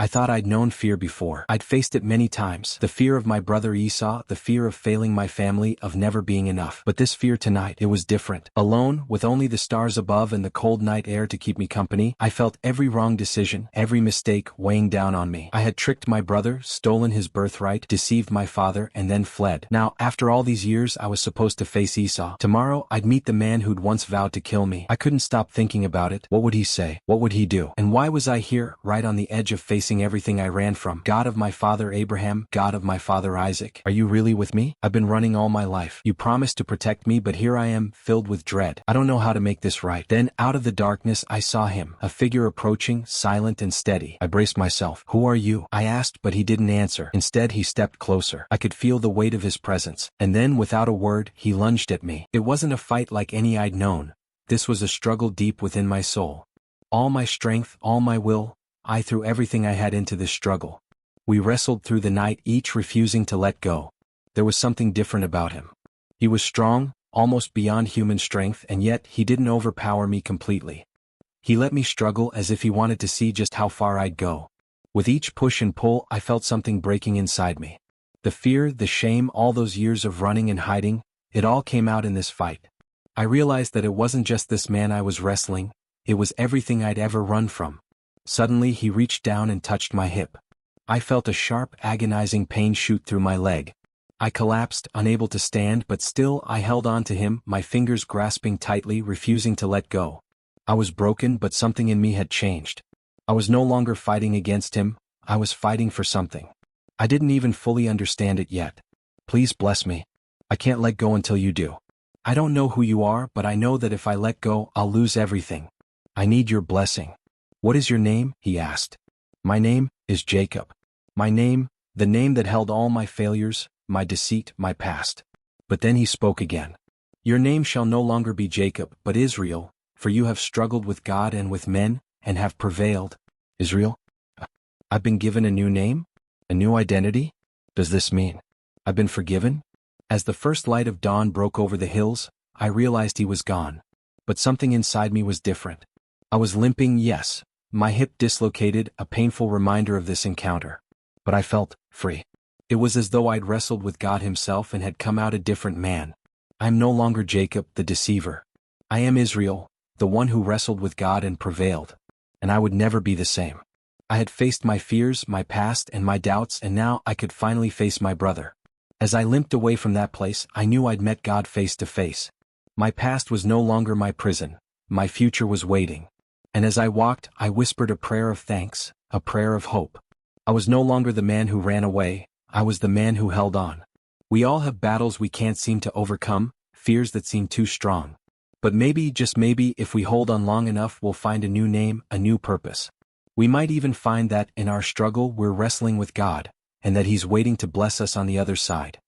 I thought I'd known fear before. I'd faced it many times. The fear of my brother Esau, the fear of failing my family, of never being enough. But this fear tonight, it was different. Alone, with only the stars above and the cold night air to keep me company, I felt every wrong decision, every mistake weighing down on me. I had tricked my brother, stolen his birthright, deceived my father, and then fled. Now, after all these years, I was supposed to face Esau. Tomorrow, I'd meet the man who'd once vowed to kill me. I couldn't stop thinking about it. What would he say? What would he do? And why was I here, right on the edge of facing everything I ran from? God of my father Abraham, God of my father Isaac, are you really with me? I've been running all my life. You promised to protect me, but here I am, filled with dread. I don't know how to make this right. Then, out of the darkness, I saw him, a figure approaching, silent and steady. I braced myself. Who are you? I asked, but he didn't answer. Instead, he stepped closer. I could feel the weight of his presence. And then, without a word, he lunged at me. It wasn't a fight like any I'd known. This was a struggle deep within my soul. All my strength, all my will, I threw everything I had into this struggle. We wrestled through the night, each refusing to let go. There was something different about him. He was strong, almost beyond human strength, and yet he didn't overpower me completely. He let me struggle as if he wanted to see just how far I'd go. With each push and pull, I felt something breaking inside me. The fear, the shame, all those years of running and hiding, it all came out in this fight. I realized that it wasn't just this man I was wrestling, it was everything I'd ever run from. Suddenly he reached down and touched my hip. I felt a sharp, agonizing pain shoot through my leg. I collapsed, unable to stand, but still I held on to him, my fingers grasping tightly, refusing to let go. I was broken, but something in me had changed. I was no longer fighting against him, I was fighting for something. I didn't even fully understand it yet. Please bless me. I can't let go until you do. I don't know who you are, but I know that if I let go, I'll lose everything. I need your blessing. What is your name? He asked. My name is Jacob. My name, the name that held all my failures, my deceit, my past. But then he spoke again. Your name shall no longer be Jacob, but Israel, for you have struggled with God and with men, and have prevailed. Israel? I've been given a new name? A new identity? Does this mean I've been forgiven? As the first light of dawn broke over the hills, I realized he was gone. But something inside me was different. I was limping, yes. My hip dislocated, a painful reminder of this encounter. But I felt free. It was as though I'd wrestled with God himself and had come out a different man. I'm no longer Jacob, the deceiver. I am Israel, the one who wrestled with God and prevailed. And I would never be the same. I had faced my fears, my past, and my doubts, and now I could finally face my brother. As I limped away from that place, I knew I'd met God face to face. My past was no longer my prison. My future was waiting. And as I walked, I whispered a prayer of thanks, a prayer of hope. I was no longer the man who ran away, I was the man who held on. We all have battles we can't seem to overcome, fears that seem too strong. But maybe, just maybe, if we hold on long enough, we'll find a new name, a new purpose. We might even find that, in our struggle, we're wrestling with God, and that He's waiting to bless us on the other side.